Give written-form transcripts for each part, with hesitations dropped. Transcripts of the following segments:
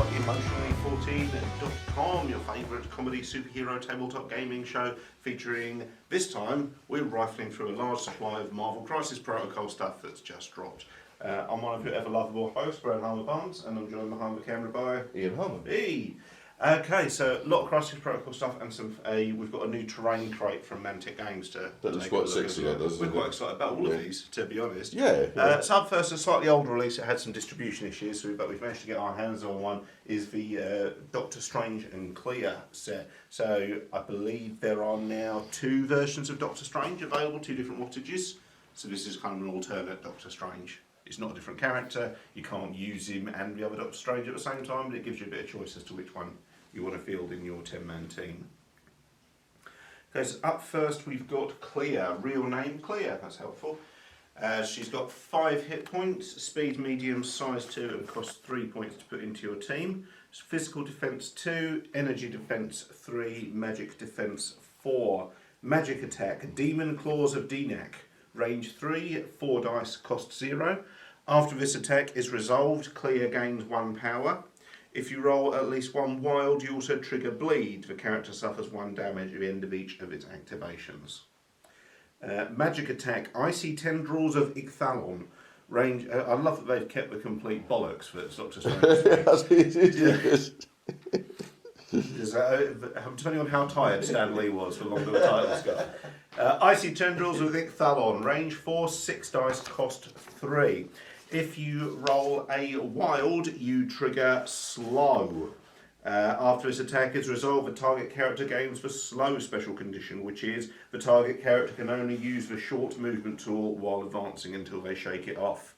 Emotionally14.com, your favourite comedy superhero tabletop gaming show, featuring, this time, we're rifling through a large supply of Marvel Crisis Protocol stuff that's just dropped. I'm one of your ever lovable hosts, Brad Harmer Barnes, and I'm joined behind the camera by Ian Harmer. Hey! Okay, so a lot of Crisis Protocol stuff, and we've got a new terrain crate from Mantic Games to that looks quite sexy, that doesn't it? We're quite excited about all of these, to be honest. Yeah. So up first, a slightly older release. It had some distribution issues, but we've managed to get our hands on one. Is the Doctor Strange and Clea set. So I believe there are now 2 versions of Doctor Strange available, 2 different wattages. So this is kind of an alternate Doctor Strange. It's not a different character. You can't use him and the other Doctor Strange at the same time, but it gives you a bit of choice as to which one you want to field in your 10-man team. Okay, so up first we've got Clea, real name Clea, that's helpful. She's got 5 hit points, speed medium, size 2, and costs 3 points to put into your team. Physical defense 2, energy defense 3, magic defense 4. Magic attack, Demon Claws of Denak, range 3, 4 dice, cost 0. After this attack is resolved, Clea gains 1 power. If you roll at least 1 wild, you also trigger bleed. The character suffers 1 damage at the end of each of its activations. Magic attack, Icy Tendrils of Ichthalon. Range. I love that they've kept the complete bollocks for Doctor Strange. Depending on how tired Stan Lee was, the longer the titles got. Icy Tendrils of Ichthalon. Range 4, 6 dice, cost 3. If you roll a wild, you trigger slow. After this attack is resolved, the target character gains the slow special condition, which is the target character can only use the short movement tool while advancing until they shake it off.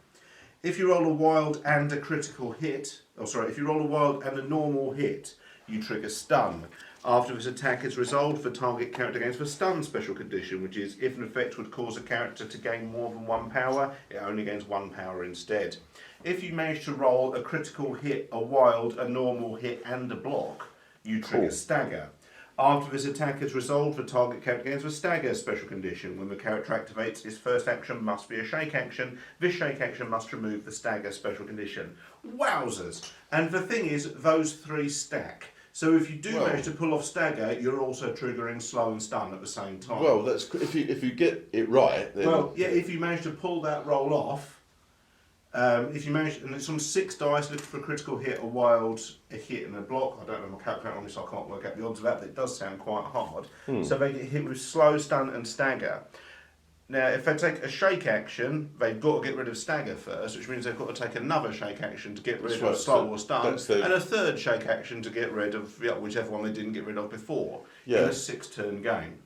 If you roll a wild and a critical hit, if you roll a wild and a normal hit, you trigger stun. After this attack is resolved, the target character gains the stun special condition, which is if an effect would cause a character to gain more than 1 power, it only gains 1 power instead. If you manage to roll a critical hit, a wild, a normal hit, and a block, you trigger stagger. After this attack is resolved, the target character gains the stagger special condition. When the character activates, its first action must be a shake action. This shake action must remove the stagger special condition. Wowzers! And the thing is, those 3 stack. So if you do manage to pull off stagger, you're also triggering slow and stun at the same time. Well, that's if you get it right. Then if you manage to pull that roll off, if you manage, and it's on 6 dice, looking for a critical hit, a wild, a hit, and a block. I don't know my calculator on this, so I can't work out the odds of that, but it does sound quite hard. So they get hit with slow, stun, and stagger. Now, if they take a shake action, they've got to get rid of stagger first, which means they've got to take another shake action to get rid of slow or stun, and a third shake action to get rid of whichever one they didn't get rid of before in a 6-turn game.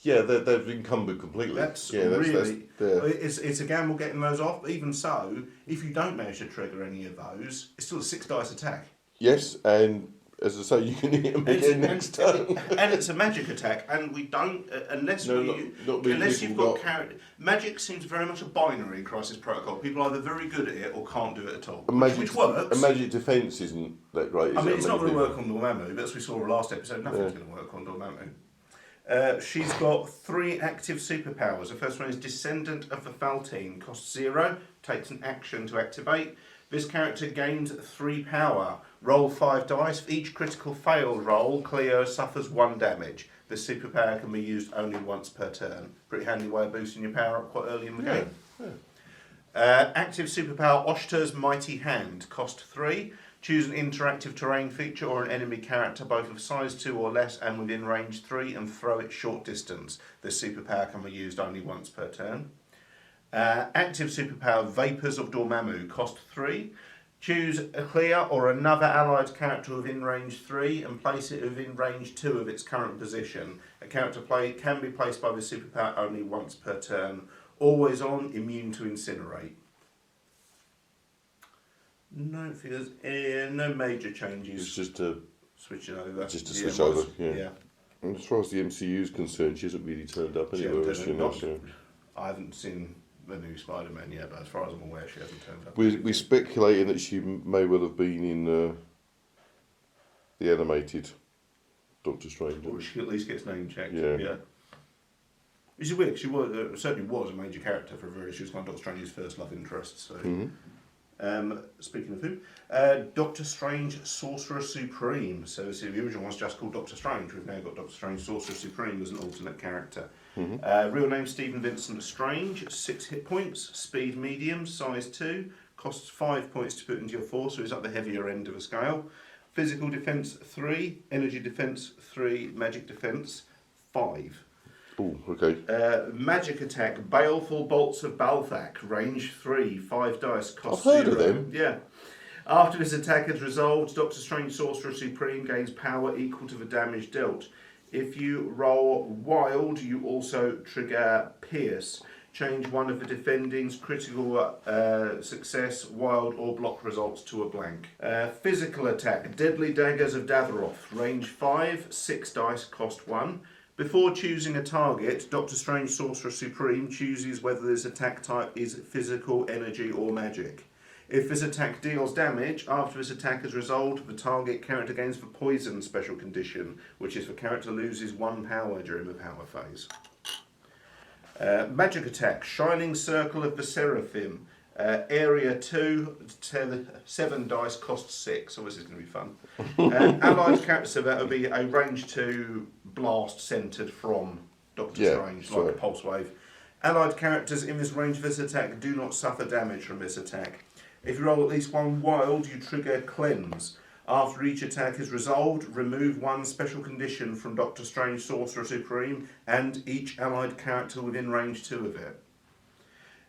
Yeah, they've encumbered completely. It's a gamble getting those off. But even so, if you don't manage to trigger any of those, it's still a 6 dice attack. Yes, and as I say, you can hit them again next turn. And it's a magic attack, and we don't unless you've got character. Magic seems very much a binary in Crisis Protocol. People are either very good at it or can't do it at all, which works. And magic defence isn't that great. It's not going to work on Dormammu, but as we saw last episode, nothing's going to work on Dormammu. She's got 3 active superpowers. The first one is Descendant of the Faltine, costs 0, takes an action to activate. This character gains 3 power. Roll 5 dice. For each critical failed roll, Clea suffers 1 damage. This superpower can be used only once per turn. Pretty handy way of boosting your power up quite early in the game. Active superpower Oshter's Mighty Hand, cost 3. Choose an interactive terrain feature or an enemy character both of size 2 or less and within range 3 and throw it short distance. This superpower can be used only once per turn. Active superpower Vapours of Dormammu, cost 3. Choose a Clea or another allied character within range 3 and place it within range 2 of its current position. A character can be placed by the superpower only once per turn. Always on, immune to incinerate. No figures, no major changes. It's just to switch it over. Just to switch over, yeah. And as far as the MCU is concerned, she hasn't really turned up anywhere. I haven't seen the new Spider-Man yet, but as far as I'm aware, she hasn't turned up. We're speculating that she may well have been in the animated Doctor Strange. Or she at least gets name checked. Yeah. Which is weird. She was certainly was a major character for she was kind of Doctor Strange's first love interest. So. Speaking of who, Doctor Strange, Sorcerer Supreme. So the original one's just called Doctor Strange. We've now got Doctor Strange, Sorcerer Supreme as an alternate character. Real name Stephen Vincent Strange. 6 hit points, speed medium, size 2, costs 5 points to put into your force, so he's at the heavier end of a scale. Physical defense 3, energy defense 3, magic defense 5. Oh, okay. Magic attack, Baleful Bolts of Balthak, range 3, 5 dice, cost I've heard 0. of them. Yeah. After this attack is resolved, Doctor Strange Sorcerer Supreme gains power equal to the damage dealt. If you roll wild, you also trigger Pierce. Change one of the defending's critical success, wild or block results to a blank. Physical attack, Deadly Daggers of Datheroth, range 5, 6 dice, cost 1. Before choosing a target, Doctor Strange Sorcerer Supreme chooses whether this attack type is physical, energy or magic. If this attack deals damage, after this attack is resolved, the target character gains the poison special condition, which is the character loses 1 power during the power phase. Magic attack, Shining Circle of the Seraphim, area 2, 7 dice, cost 6, so this is going to be fun. Allied character, so that would be a range 2 blast centred from Doctor Strange, like a pulse wave. Allied characters in this range of this attack do not suffer damage from this attack. If you roll at least 1 wild, you trigger Cleanse. After each attack is resolved, remove 1 special condition from Doctor Strange Sorcerer Supreme and each allied character within range 2 of it.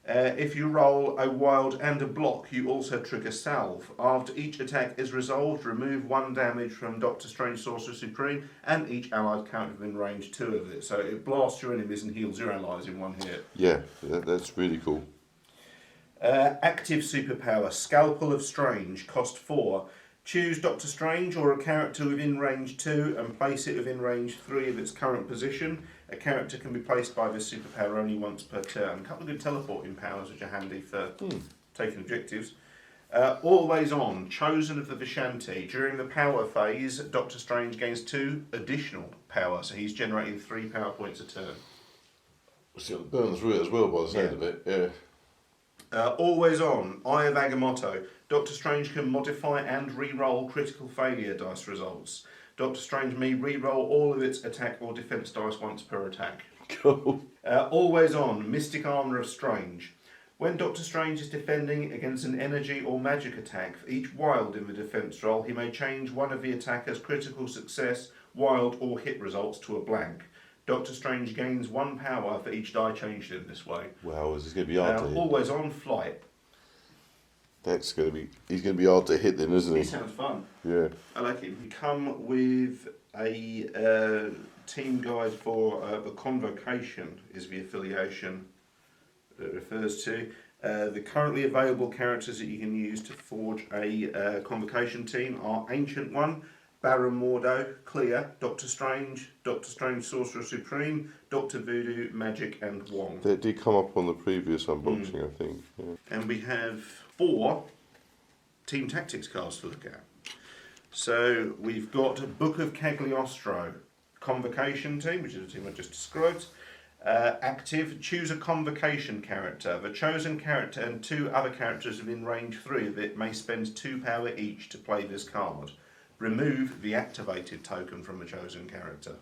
If you roll a wild and a block, you also trigger Salve. After each attack is resolved, remove 1 damage from Doctor Strange Sorcerer Supreme and each allied character within range 2 of it. So it blasts your enemies and heals your allies in 1 hit. Yeah, that's really cool. Active superpower, Scalpel of Strange, cost 4. Choose Doctor Strange or a character within range 2 and place it within range 3 of its current position. A character can be placed by this superpower only once per turn. A couple of good teleporting powers which are handy for taking objectives. Always On, Chosen of the Vishanti. During the power phase, Doctor Strange gains 2 additional power, so he's generating 3 power points a turn. So it'll burn through it as well by the sound of it, yeah. Always On, Eye of Agamotto. Doctor Strange can modify and re-roll critical failure dice results. Doctor Strange may re-roll all of its attack or defense dice once per attack. Cool. Always On, Mystic Armour of Strange. When Doctor Strange is defending against an energy or magic attack, for each wild in the defense roll, he may change one of the attacker's critical success, wild or hit results to a blank. Doctor Strange gains 1 power for each die changed in this way. Wow, this is going to be hard to hit. Always On, Flight. He's going to be hard to hit then, isn't he? He sounds fun. Yeah. I like him. We come with a team guide for the Convocation is the affiliation that it refers to. The currently available characters that you can use to forge a Convocation team are Ancient One, Baron Mordo, Clear, Doctor Strange Sorcerer Supreme, Doctor Voodoo, Magic and Wong. That did come up on the previous unboxing, I think. Yeah. And we have 4 team tactics cards to look at. So we've got Book of Cagliostro, Convocation team, which is the team I just described. Active, choose a Convocation character. The chosen character and 2 other characters within range 3 of it may spend 2 power each to play this card. Remove the activated token from the chosen character.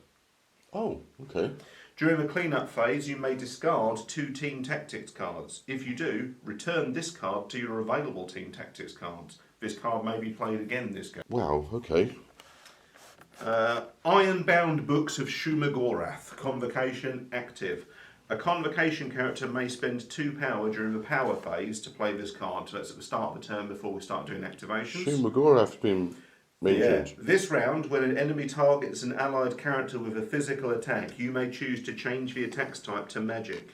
Oh, okay. During the cleanup phase, you may discard 2 team tactics cards. If you do, return this card to your available team tactics cards. This card may be played again this game. Wow, okay. Ironbound Books of Shumagorath, Convocation active. A Convocation character may spend 2 power during the power phase to play this card. So that's at the start of the turn before we start doing activations. Shumagorath's been mentioned. Yeah. This round, when an enemy targets an allied character with a physical attack, you may choose to change the attack's type to magic.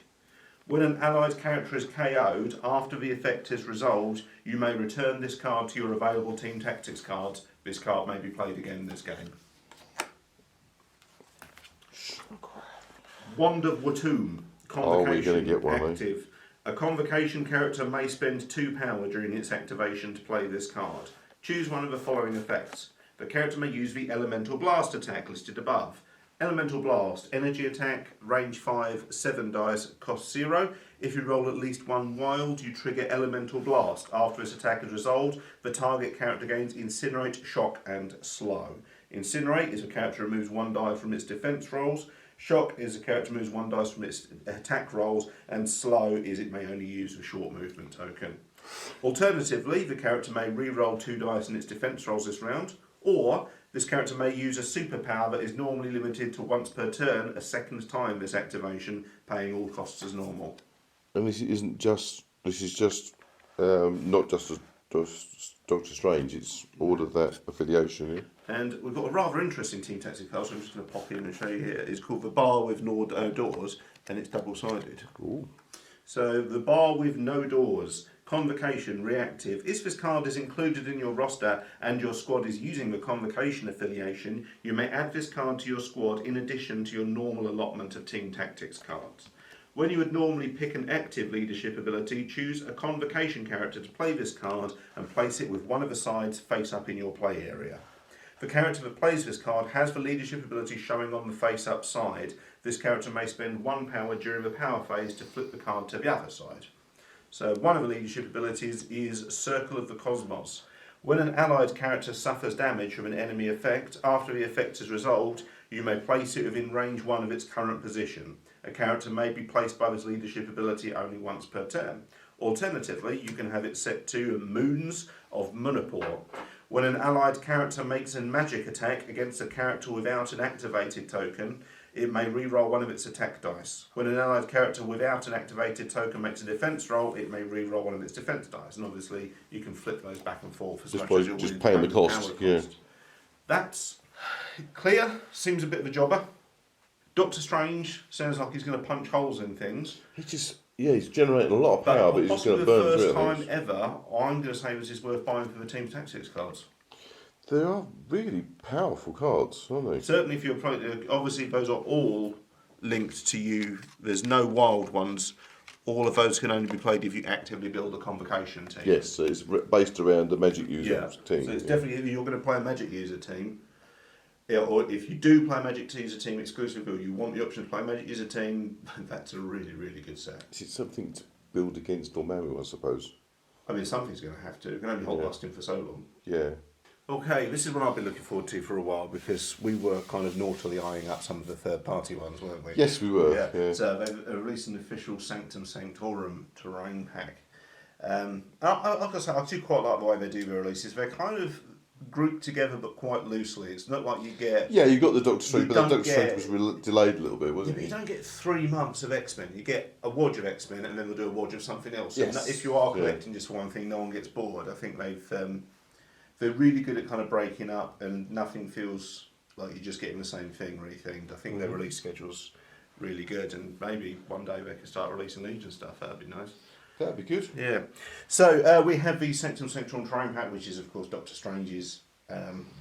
When an allied character is KO'd, after the effect is resolved, you may return this card to your available team tactics cards. This card may be played again in this game. Wand of Watum, Convocation we're going to get one, active. A Convocation character may spend 2 power during its activation to play this card. Choose one of the following effects. The character may use the Elemental Blast attack listed above. Elemental Blast, energy attack, range 5, 7 dice, cost 0. If you roll at least 1 wild, you trigger Elemental Blast. After its attack is resolved, the target character gains Incinerate, Shock, and Slow. Incinerate is a character removes 1 die from its defense rolls. Shock is a character moves 1 dice from its attack rolls, and Slow is it may only use a short movement token. Alternatively, the character may re-roll 2 dice in its defense rolls this round, or this character may use a superpower that is normally limited to once per turn, a second time this activation, paying all costs as normal. And this isn't just. This is just not just as Doctor Strange. It's all of that affiliation. Yeah? And we've got a rather interesting team tactic card, so I'm just going to pop in and show you here. It's called the Bar with No Doors, and it's double-sided. Ooh. So the Bar with No Doors. Convocation, reactive. If this card is included in your roster and your squad is using the Convocation affiliation, you may add this card to your squad in addition to your normal allotment of Team Tactics cards. When you would normally pick an active leadership ability, choose a Convocation character to play this card and place it with one of the sides face up in your play area. The character that plays this card has the leadership ability showing on the face up side. This character may spend 1 power during the power phase to flip the card to the other side. So one of the leadership abilities is Circle of the Cosmos. When an allied character suffers damage from an enemy effect, after the effect is resolved, you may place it within range 1 of its current position. A character may be placed by this leadership ability only once per turn. Alternatively, you can have it set to Moons of Munipur. When an allied character makes a magic attack against a character without an activated token, it may re-roll 1 of its attack dice. When an allied character without an activated token makes a defense roll, it may re-roll 1 of its defense dice. And obviously, you can flip those back and forth as Just much by as you're just willing paying to the pay cost, power yeah. That's clear. Seems a bit of a jobber. Doctor Strange sounds like he's going to punch holes in things. He's generating a lot of power, but he's just going to burn through it. Possibly the first time ever, I'm going to say this is worth buying for the Team Tactics cards. They are really powerful cards, aren't they? Certainly if you're playing, obviously those are all linked to you. There's no wild ones. All of those can only be played if you actively build a Convocation team. Yes, so it's based around the Magic User team. So it's definitely either you're going to play a Magic User team, or if you do play a Magic User team exclusively, or you want the option to play a Magic User team, that's a really, really good set. It's something to build against Dormammu, I suppose. I mean, something's going to have to. It can only hold last him for so long. Yeah. Okay, this is what I've been looking forward to for a while because we were kind of naughtily eyeing up some of the third-party ones, weren't we? Yes, we were. Yeah. So they've released an official Sanctum Sanctorum terrain pack. I do quite like the way they do the releases. They're kind of grouped together but quite loosely. It's not like you get... Yeah, you got the Doctor Strange, but the Doctor get- Strange was delayed a little bit, Yeah, wasn't but you it? don't get 3 months of X-Men. You get a wodge of X-Men and then they'll do a wodge of something else. Yes. And if you are collecting just one thing, no one gets bored. I think they're really good at kind of breaking up and nothing feels like you're just getting the same thing re-themed. I think their release schedule's really good and maybe one day they can start releasing Legion stuff. That'd be nice. That'd be good. Yeah. So we have the Sanctum Sanctorum terrain pack, which is of course Doctor Strange's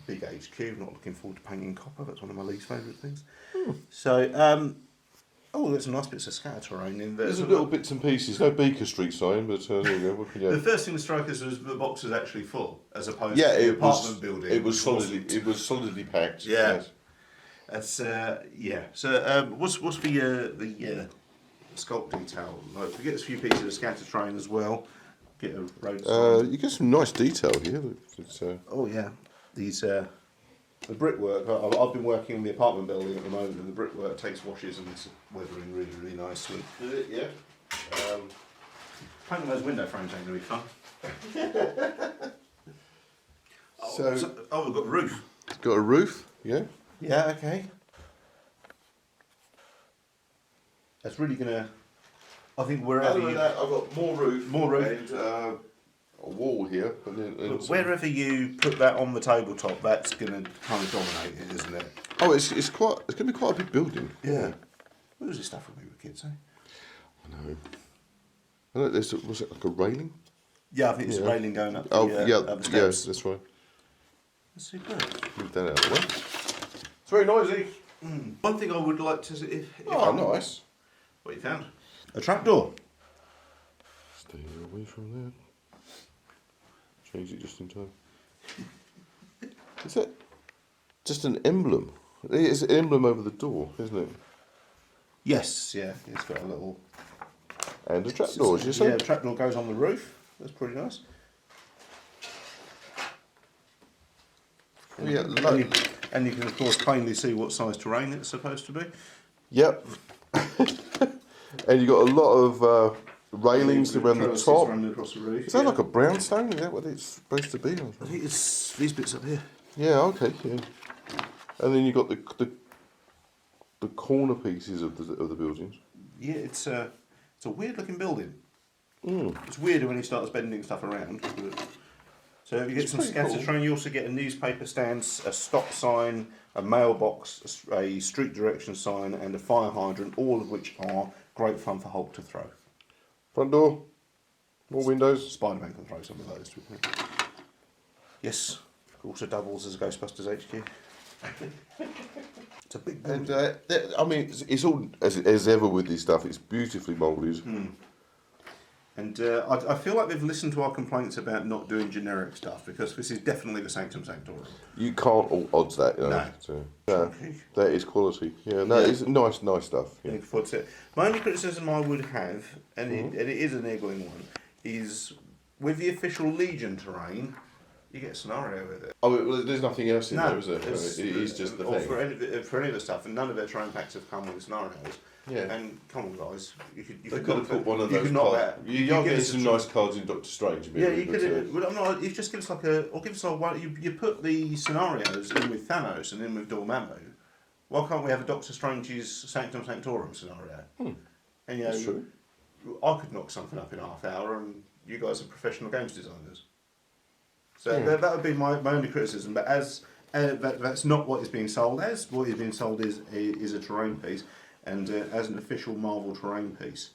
big HQ. Not looking forward to painting copper. That's one of my least favourite things. So there's some nice bits of scatter terrain in there. There's little bits and pieces. No Beaker Street sign, but there you go. What can you The have? first thing that struck us was the box was actually full, as opposed Yeah, to the it apartment was. building. It was which solidly. wasn't. It was solidly packed. Yeah. Yes. That's yeah. So what's the sculpt detail like? We get a few pieces of scatter terrain as well. Get a road. You get some nice detail here. It's, Oh yeah, these the brickwork. I've been working on the apartment building at the moment, and the brickwork takes washes and it's weathering really, really nicely. Is it? Yeah. Painting those window frames ain't gonna be fun. So we've got the roof. it's got a roof. Yeah. Yeah. Okay. That's really gonna. I think wherever Other than you, that, I've got more roof. and a wall here. And wherever you put that on the tabletop, that's gonna kind of dominate it, isn't it? Oh, it's going to be quite a big building. Yeah. What was this stuff when we were kids, eh? I know. I know was it like a railing? Yeah, I think it's a railing going up. Oh, Up the yeah, steps. yes, that's right. That's superb. Move that out of the way. It's very noisy. One thing I would like to see if Oh, nice. What you found? A trapdoor. Stay away from there. Change it just in time. Is that just an emblem? It's an emblem over the door, isn't it? Yes, yeah, it's got a little... And a trapdoor, as you Yeah, say. trapdoor goes on the roof. That's pretty nice. Yeah, And you can, of course, plainly see what size terrain it's supposed to be. Yep. And you got a lot of railings around the top. Running across the roof. Is that like a brownstone? Is that what it's supposed to be? I think it's these bits up here. Yeah, okay. Yeah. And then you got the corner pieces of the buildings. Yeah, it's a weird looking building. Mm. It's weirder when he starts bending stuff around. But... So if you get some scatter train, you also get a newspaper stand, a stop sign, a mailbox, a street direction sign, and a fire hydrant, all of which are great fun for Hulk to throw. Front door, more windows. Spider-Man can throw some of those. Yes, also doubles as Ghostbusters HQ. It's a big building. And I mean, it's all as ever with this stuff. It's beautifully moulded. Mm. And I feel like they've listened to our complaints about not doing generic stuff, because this is definitely the Sanctum Sanctorum. You can't all odds that, you know. No. So, no, that is quality. Yeah, no, it's nice stuff. Yeah. Looking forward to it. My only criticism I would have, and it is a niggling one, is with the official Legion terrain, you get a scenario with it. Oh, well, there's nothing else in there, is there? It is just the thing. For any of the stuff, and none of their terrain packs have come with scenarios. Yeah. And come on, guys, you They could have put one of those knock cards. that. You are getting some nice cards in Doctor Strange. Yeah, you could. Well, I'm not. You just give us like a, or give us like one. You put the scenarios in with Thanos and in with Dormammu. Why can't we have a Doctor Strange's Sanctum Sanctorum scenario? And you know, That's true. I could knock something up in a half hour, and you guys are professional games designers. So that would be my only criticism. But as that's not what is being sold as. What is being sold is a terrain piece, and as an official Marvel terrain piece,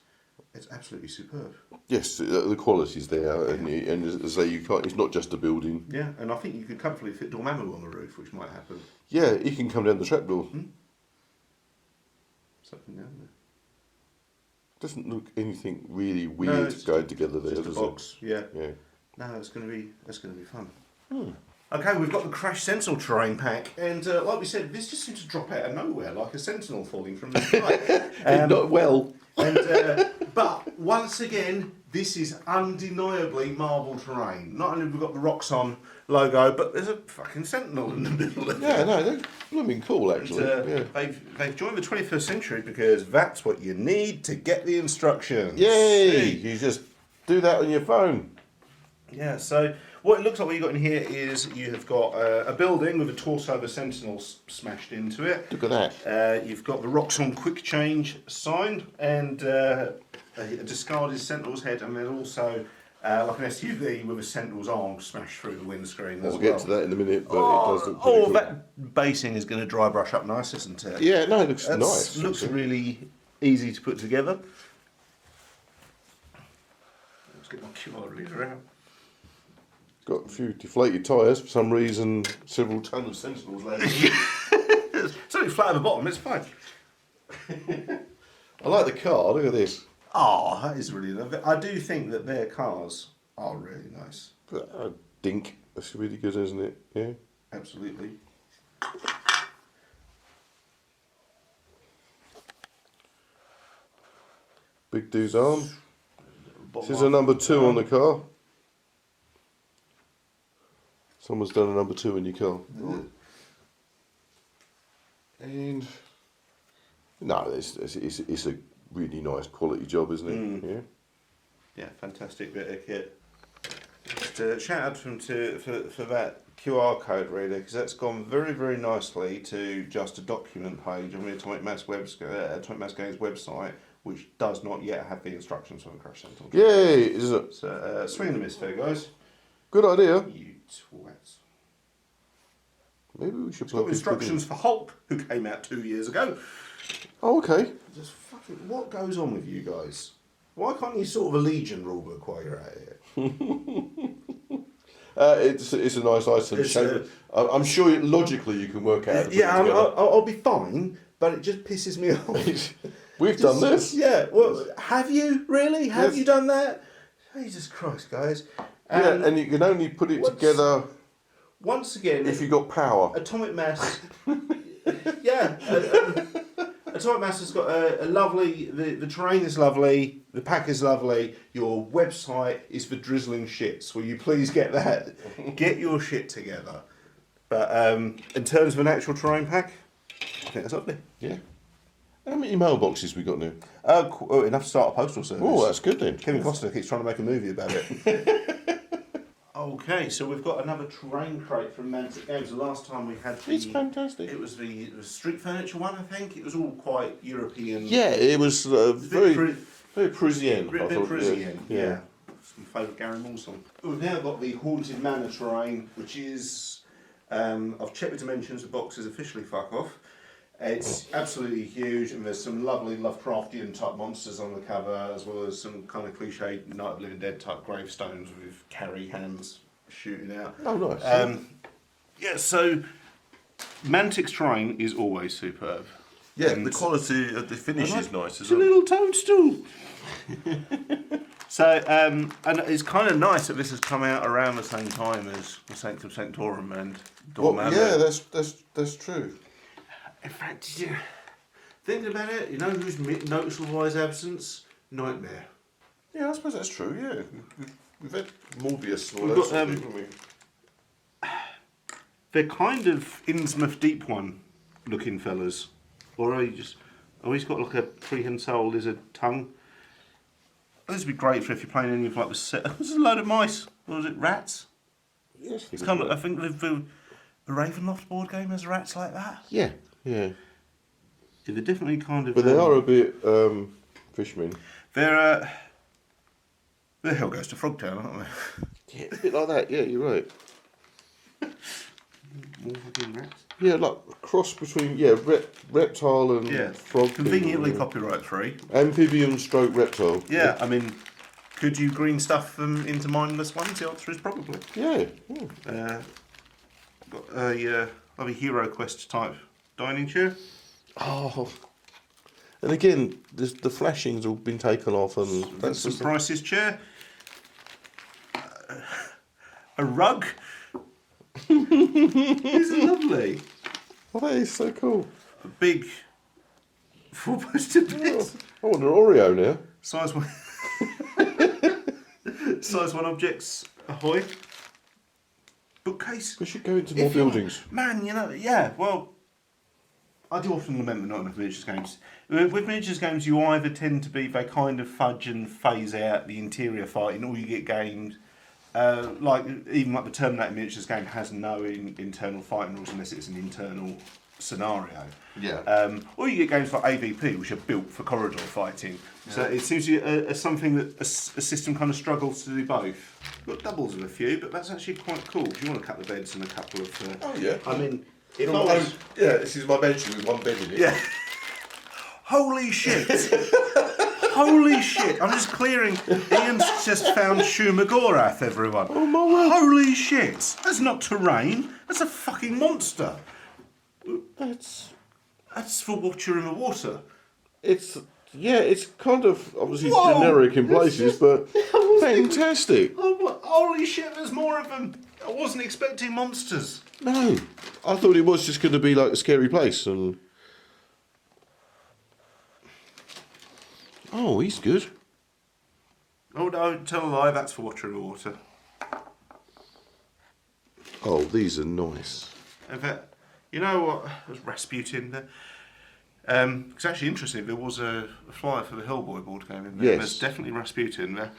it's absolutely superb. Yes, the quality's there, and as I say, you can't. It's not just a building. Yeah, and I think you could comfortably fit Dormammu on the roof, which might happen. Yeah, he can come down the trapdoor. Something down there. Doesn't look anything really weird going together there, Just a does box. it? Yeah. Yeah. No, that's going to be fun. Okay, we've got the Crash Sentinel terrain pack, and like we said, this just seems to drop out of nowhere, like a sentinel falling from the sky. Not well. And but once again, this is undeniably Marvel terrain. Not only have we got the Roxxon logo, but there's a fucking sentinel in the middle of it. Yeah, no, they're blooming cool actually. And, they've joined the 21st century because that's what you need to get the instructions. Yay! See? You just do that on your phone. Yeah, so what it looks like what you've got in here is you have got a building with a torso of a sentinel smashed into it. Look at that. You've got the Roxxon quick change sign and a discarded sentinel's head, and then also like an SUV with a sentinel's arm smashed through the windscreen. We'll get to that in a minute, but it does look pretty cool. That basing is going to dry brush up nice, isn't it? Yeah, no, it looks nice. Looks really easy to put together. Let's get my QR reader out. Got a few deflated tyres for some reason. Several tons of sentinels landed. It's only flat at the bottom. It's fine. I like the car. Look at this. Oh, that is really lovely. I do think that their cars are really nice. Dink. That's really good, isn't it? Yeah. Absolutely. Big dude's arm. This is a number 2 on the car. Someone's done a number 2 in your car. And no, it's a really nice quality job, isn't it? Yeah. Yeah, fantastic bit of kit. Just, shout out to him for that QR code reader, because that's gone very, very nicely to just a document page on the Atomic Mass Games website, which does not yet have the instructions for the Crash Sentinel. Yay! Is it? So, swing and a miss there, guys. Good idea. You twats. Maybe we should It's got instructions for Hulk, who came out 2 years ago. Oh, okay. Just fucking, what goes on with you guys? Why can't you sort of a Legion rulebook while you're out here? It's a nice item. I'm sure logically you can work out. Yeah, I'll be fine, but it just pisses me off. We've done this. Yeah, well, have you really? Have you done that? Jesus Christ, guys. Yeah, and you can only put it together once again if you've got power. Atomic Mass. yeah. Atomic Master's got a lovely. The terrain is lovely. The pack is lovely. Your website is for drizzling shits. Will you please get that? Get your shit together. But in terms of an actual terrain pack, I think that's lovely. Yeah. How many mailboxes we got now? Enough to start a postal service. Oh, that's good then. Kevin Costner keeps trying to make a movie about it. Okay, so we've got another terrain crate from Mantic Games. The last time we had It's fantastic. It was the street furniture one, I think. It was all quite European. Yeah, it was very Parisian. A bit Parisian, yeah. Some favourite Gary Moore song. We've now got the Haunted Manor terrain, which is... I've checked the dimensions, the box is officially fuck off. It's absolutely huge, and there's some lovely Lovecraftian type monsters on the cover, as well as some kind of cliched Night of the Living Dead type gravestones with carry hands shooting out. Oh, nice. Yeah, so Mantic's terrain is always superb. Yeah, And the quality of the finish is nice it's as a well. little toadstool. So, and it's kind of nice that this has come out around the same time as the Sanctum Sanctorum and Dormammu. Yeah, that's true. In fact, did you thinking about it? You know who's noticeable by his absence? Nightmare. Yeah, I suppose that's true. Yeah, we've had Morbius and all We've that got, sort of thing, haven't we? They're kind of Innsmouth Deep One looking fellas, or are you just? Oh, he's got like a prehensile lizard tongue. This would be great for if you're playing any of like the set. This is a load of mice. Or was it rats? Yes, It's kind of. I think the Ravenloft board game has rats like that. yeah. Yeah, they're definitely kind of. But they are a bit fishmen. They're Hell Goes to Frogtown, aren't they? Yeah, a bit like that. Yeah, you're right. More fucking rats. Yeah, like a cross between reptile and frog. Conveniently thing, copyright free. Amphibian stroke reptile. Yeah, I mean, could you green stuff them into mindless ones? The answer is probably. Yeah. Got a lovely Hero Quest type dining chair. Oh. And again, the flashing's all been taken off, and that's Some just Price's chair. A rug. It's lovely. Oh, that is so cool. A big four-poster bed. Oh, I want an Oreo now. Size one. Size one objects. Ahoy. Bookcase. We should go into more buildings. Man, you know, yeah. Well, I do often lament there not enough miniatures games. With miniatures games, you either tend to be they kind of fudge and phase out the interior fighting, or you get games like the Terminator miniatures game has no internal fighting rules unless it's an internal scenario. Yeah. Or you get games like AVP, which are built for corridor fighting. Yeah. So it seems to be something that a system kind of struggles to do both. Got doubles of a few, but that's actually quite cool. If you want a couple of beds and a couple of. Oh yeah. I mean, this is my mansion with one bed in it. Yeah. Holy shit! Holy shit! I'm just clearing. Ian's just found Shue McGorath, everyone. Oh my word! Holy shit! That's not terrain. That's a fucking monster. That's for Watcher in the Water. it's kind of obviously Whoa, generic in places, but fantastic. Oh, holy shit! There's more of them. I wasn't expecting monsters. No, I thought it was just going to be like a scary place, and oh, he's good. Oh no! Tell a lie. That's for Watcher in the Water. Oh, these are nice. In fact, you know what? There's Rasputin there. It's actually interesting. There was a flyer for the Hellboy board game in there. Yes. There's definitely Rasputin there.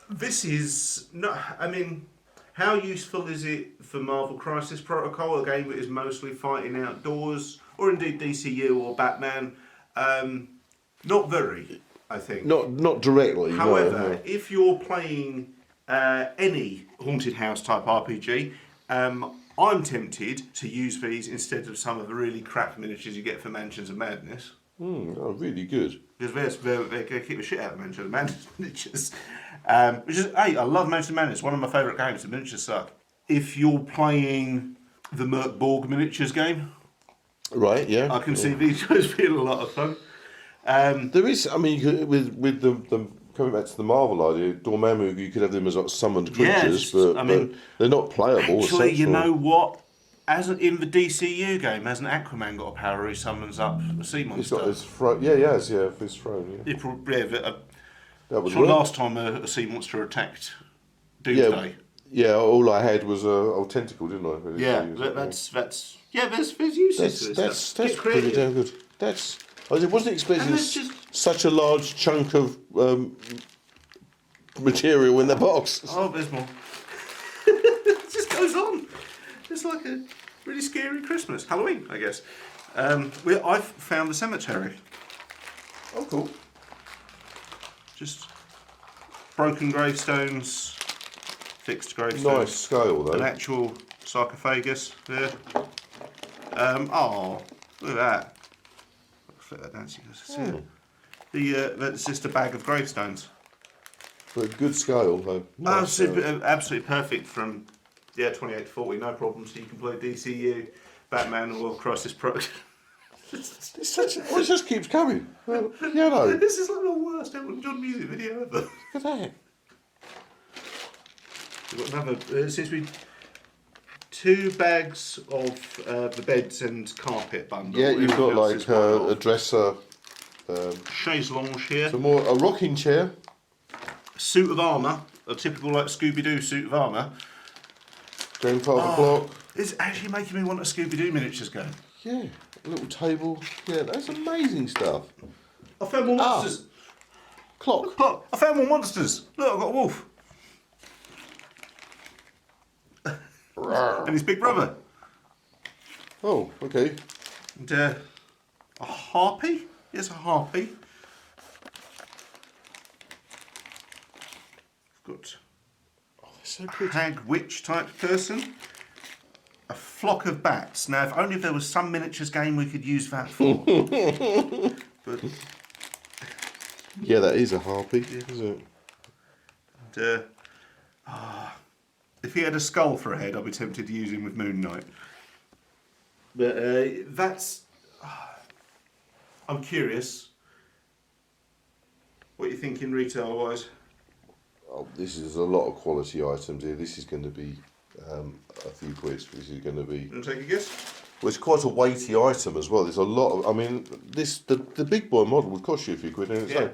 This is not. I mean, how useful is it for Marvel Crisis Protocol, a game that is mostly fighting outdoors, or indeed DCU or Batman? Not very, I think. Not directly. However, no. if you're playing any haunted house type RPG, I'm tempted to use these instead of some of the really crap miniatures you get for Mansions of Madness. Oh, really good. Because they're going to keep the shit out of Mansions of Madness miniatures. Which is, hey, I love Mansions of Madness. One of my favourite games. The miniatures suck. If you're playing the Merc Borg miniatures game, Right, yeah. I can see these guys being a lot of fun. There is, I mean, you could, with the coming back to the Marvel idea, Dormammu, you could have them as like summoned creatures, Yes, but they're not playable. as Actually, such, you or- know what? in the DCU game, hasn't Aquaman got a power who summons up a sea He's monster? got his throne. Yeah, he has. Yeah, for his throne. Yeah, That would so work. last time a sea monster attacked Doomsday. Yeah. All I had was a old tentacle, didn't I? Yeah, There's there's uses to this stuff. that's Get pretty creative. damn good. I wasn't expecting And it's just- such a large chunk of material in the box. Oh, there's more. It just goes on. It's like a really scary Christmas, Halloween, I guess. I've found the cemetery. Oh, cool. Just broken gravestones, fixed gravestones. Nice scale though. An actual sarcophagus there. Oh, look at that. I'll flip that down so you guys can see it. That's just a bag of gravestones. But good scale though. Nice scale. Absolutely perfect from 28 to 40, no problem. So you can play DCU, Batman, or Crisis Pro. It just keeps coming. Well, you know. This is like the worst Elton John music video ever. Look at that. We've got another. Since we 2 bags of the beds and carpet bundle. Yeah, you've got Everything else like is one a off. dresser, chaise lounge here. a rocking chair. Suit of armour, a typical like Scooby-Doo suit of armour. Grandfather clock. It's actually making me want a Scooby-Doo miniatures game. Yeah, a little table. Yeah, that's amazing stuff. I found more monsters. Clock. Look, I found more monsters. Look, I've got a wolf. And his big brother. Oh, okay. And a harpy? Yes, a harpy. Got So a pretty. hag witch type person. A flock of bats. Now, if only there was some miniatures game we could use that for. But Yeah, that is a harpy, isn't it? if he had a skull for a head, I'd be tempted to use him with Moon Knight. But that's. I'm curious. What you thinking retail wise? Oh, this is a lot of quality items here. This is going to be a few quid. This is going to be. You want to take a guess? Well, it's quite a weighty item as well. There's a lot of. I mean, the big boy model would cost you a few quid. And it's Yeah.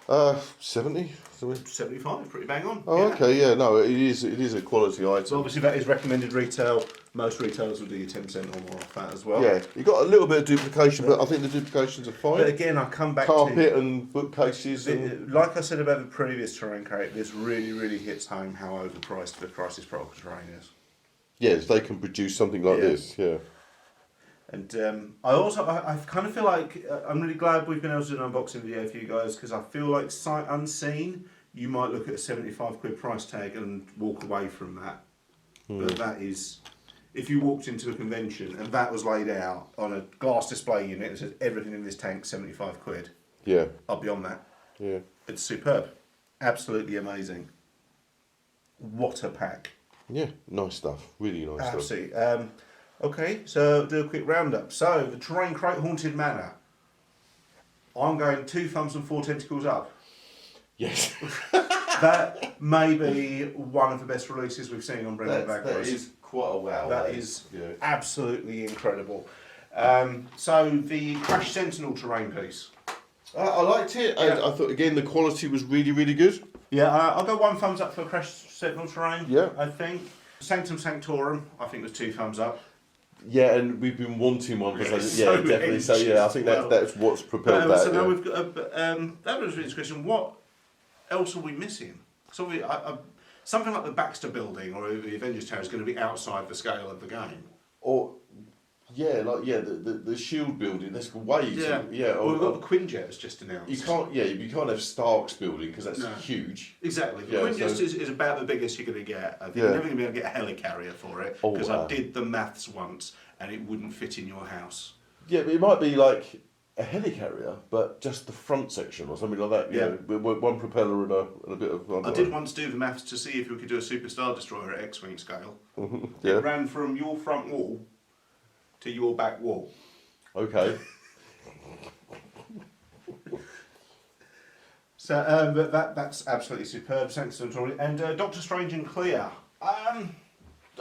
like, 70. Something. 75, pretty bang on. Oh, okay, yeah, no, it is a quality So item. obviously that is recommended retail. Most retailers will do you 10% or more off that as well. Yeah, you got a little bit of duplication, but I think the duplications are fine. But again, I come back Carpet to and bookcases and like I said about the previous terrain crate. This really hits home how overpriced the Crisis Protocol terrain is. yes, they can produce something like Yeah. this. Yeah, And I kind of feel like I'm really glad we've been able to do an unboxing video for you guys, because I feel like sight unseen, you might look at a 75 quid price tag and walk away from that. But that is, if you walked into a convention and that was laid out on a glass display unit that says everything in this tank 75 quid, yeah, I'll be on that. yeah. It's superb. Absolutely amazing. What a pack. Yeah, nice stuff. Really nice stuff. Absolutely. Okay, so do a quick roundup. So, the Terrain Crate Haunted Manor. I'm going 2 thumbs and 4 tentacles up. Yes, That may be one of the best releases we've seen on Brendan that Backwards. is quite a wow. That is yeah. absolutely incredible. So, the Crash Sentinel terrain piece. I liked it. Yeah. I thought again the quality was really good. Yeah, I'll go 1 thumbs up for Crash Sentinel terrain. Yeah. I think. Sanctum Sanctorum, I think was 2 thumbs up. Yeah, and we've been wanting one for Yeah, so definitely. So yeah, I think that's what's propelled that. So now yeah. we've got that was really question. What else are we missing? So something like the Baxter Building or the Avengers Tower is going to be outside the scale of the game. Or the shield building. That's way too. Yeah. Well, we've got the Quinjet just announced. You can't have Stark's building because that's No. huge. Exactly. The Yeah, Quinjet so- is about the biggest you're going to get. I think Yeah. you're never going to be able to get a helicarrier for it, Oh, because wow. I did the maths once and it wouldn't fit in your house. Yeah, but it might be like a helicarrier, but just the front section or something like that. Yeah. With one propeller and a bit of. I did once do the maths to see if we could do a Super Star Destroyer at X-Wing scale. Yeah. It ran from your front wall to your back wall. Okay. So, but that's absolutely superb. Thanks, and Doctor Strange and Clear.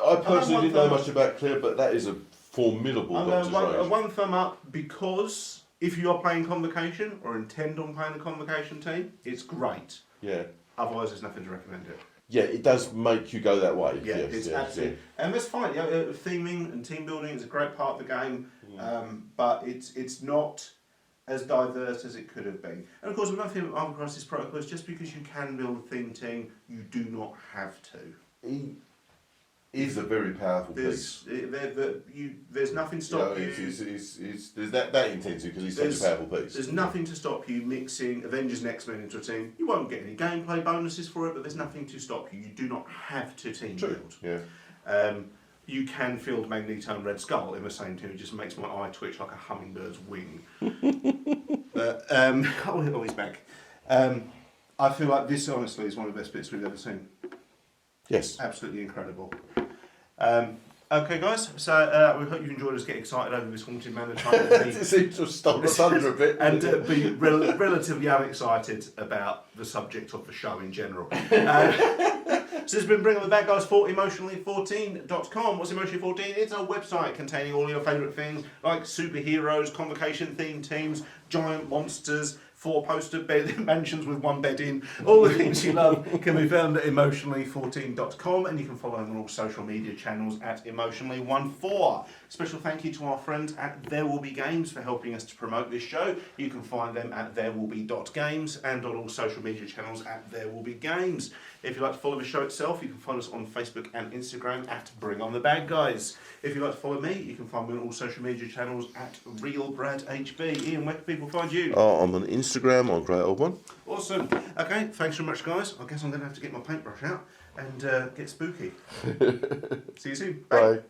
I personally one didn't know thumb much about Clear, but that is a formidable I'm Doctor going Strange. one thumb up because if you are playing Convocation or intend on playing a Convocation team, it's great. Yeah. Otherwise, there's nothing to recommend it. Yeah, it does make you go that way. Yeah, yes, it's yes, absolutely, and that's fine. Theming and team building is a great part of the game, but it's not as diverse as it could have been. And of course, another thing with Armor Crisis Protocol is just because you can build a theme team, you do not have to. He is a very powerful piece. There's nothing to stop you. There's that intensity because he's such a powerful piece. There's nothing to stop you mixing Avengers and X-Men into a team. You won't get any gameplay bonuses for it, but there's nothing to stop you. You do not have to team build. Yeah. You can field Magneto and Red Skull in the same team. It just makes my eye twitch like a hummingbird's wing. But oh, he's back. I feel like this honestly is one of the best bits we've ever seen. Yes. Absolutely incredible. Okay, guys. So we hope you've enjoyed us get excited over this haunted manor trying to It seems to have stolen the thunder a bit. and be relatively unexcited about the subject of the show in general. So this has been Bring On The Bad Guys for Emotionally14.com. What's Emotionally14? It's a website containing all your favourite things like superheroes, Convocation themed teams, giant monsters, 4-poster bed mansions with one bed in. All the things you love can be found at Emotionally14.com, and you can follow them on all social media channels at Emotionally14. Special thank you to our friends at There Will Be Games for helping us to promote this show. You can find them at therewillbe.games and on all social media channels at There Will Be Games. If you'd like to follow the show itself, you can find us on Facebook and Instagram at Bring On The Bad Guys. If you'd like to follow me, you can find me on all social media channels at RealBradHB. Ian, where can people find you? I'm on Instagram, on Great Old One. Awesome. Okay, thanks very much, guys. I guess I'm going to have to get my paintbrush out and get spooky. See you soon. Bye.